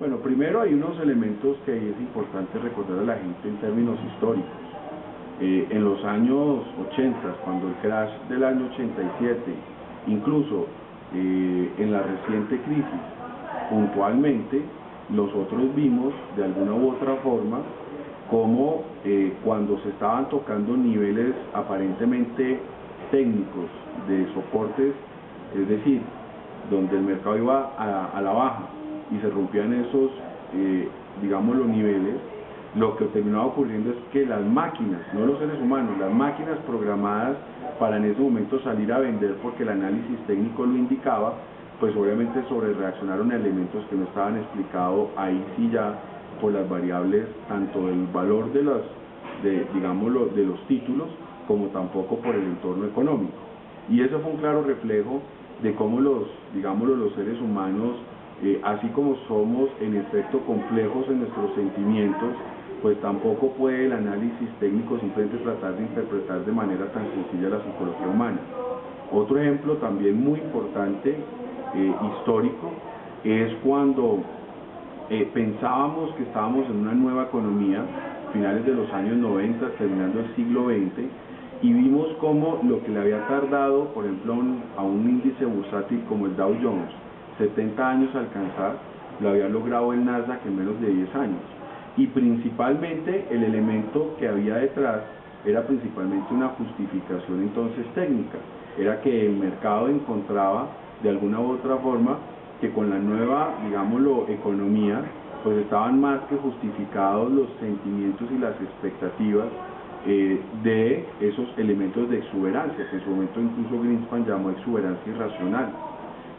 Bueno, primero hay unos elementos que es importante recordar a la gente en términos históricos. En los años 80, cuando el crash del año 87, incluso en la reciente crisis, puntualmente, nosotros vimos de alguna u otra forma cómo cuando se estaban tocando niveles aparentemente técnicos de soportes, es decir, donde el mercado iba a la baja y se rompían esos, digamos, los niveles, lo que terminaba ocurriendo es que las máquinas, no los seres humanos, las máquinas programadas para en ese momento salir a vender porque el análisis técnico lo indicaba, pues obviamente sobre reaccionaron a elementos que no estaban explicados ahí sí ya por las variables tanto del valor de los títulos como tampoco por el entorno económico. Y eso fue un claro reflejo de cómo los seres humanos, así como somos en efecto complejos en nuestros sentimientos, pues tampoco puede el análisis técnico simplemente tratar de interpretar de manera tan sencilla la psicología humana. Otro ejemplo también muy importante, histórico, es cuando pensábamos que estábamos en una nueva economía, finales de los años 90, terminando el siglo XX, y vimos cómo lo que le había tardado, por ejemplo, a un índice bursátil como el Dow Jones, 70 años alcanzar, lo había logrado el Nasdaq en menos de 10 años. Y principalmente el elemento que había detrás era principalmente una justificación entonces técnica, era que el mercado encontraba de alguna u otra forma que con la nueva, digámoslo, economía, pues estaban más que justificados los sentimientos y las expectativas de esos elementos de exuberancia, que en su momento incluso Greenspan llamó exuberancia irracional.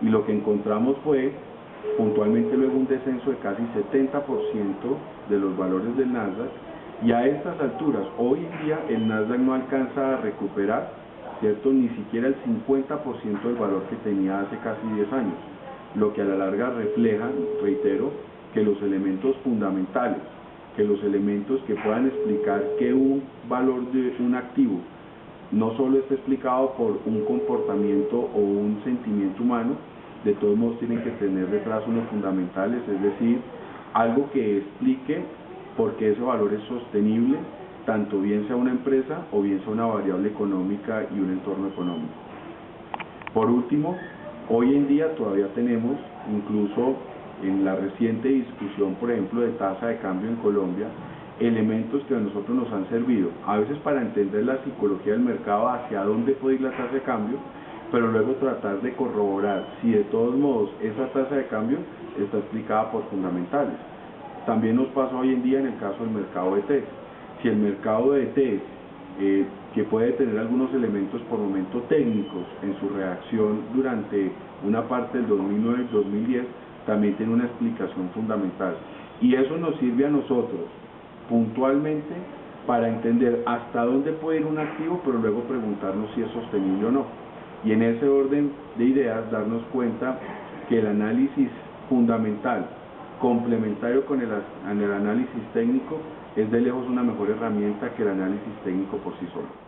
Y lo que encontramos fue puntualmente luego un descenso de casi 70% de los valores del Nasdaq, y a estas alturas, hoy en día el Nasdaq no alcanza a recuperar, ¿cierto?, ni siquiera el 50% del valor que tenía hace casi 10 años, lo que a la larga refleja, reitero, que los elementos fundamentales, que los elementos que puedan explicar que un valor de un activo no solo está explicado por un comportamiento o un sentimiento humano, de todos modos tienen que tener detrás unos fundamentales, es decir, algo que explique por qué ese valor es sostenible, tanto bien sea una empresa o bien sea una variable económica y un entorno económico. Por último, hoy en día todavía tenemos, incluso en la reciente discusión, por ejemplo, de tasa de cambio en Colombia, elementos que a nosotros nos han servido, a veces para entender la psicología del mercado, hacia dónde puede ir la tasa de cambio, pero luego tratar de corroborar si de todos modos esa tasa de cambio está explicada por fundamentales. También nos pasa hoy en día en el caso del mercado de ETs. Si el mercado de ETs, que puede tener algunos elementos por momento técnicos en su reacción durante una parte del 2009 y 2010, también tiene una explicación fundamental. Y eso nos sirve a nosotros puntualmente para entender hasta dónde puede ir un activo, pero luego preguntarnos si es sostenible o no. Y en ese orden de ideas darnos cuenta que el análisis fundamental, complementario con el análisis técnico, es de lejos una mejor herramienta que el análisis técnico por sí solo.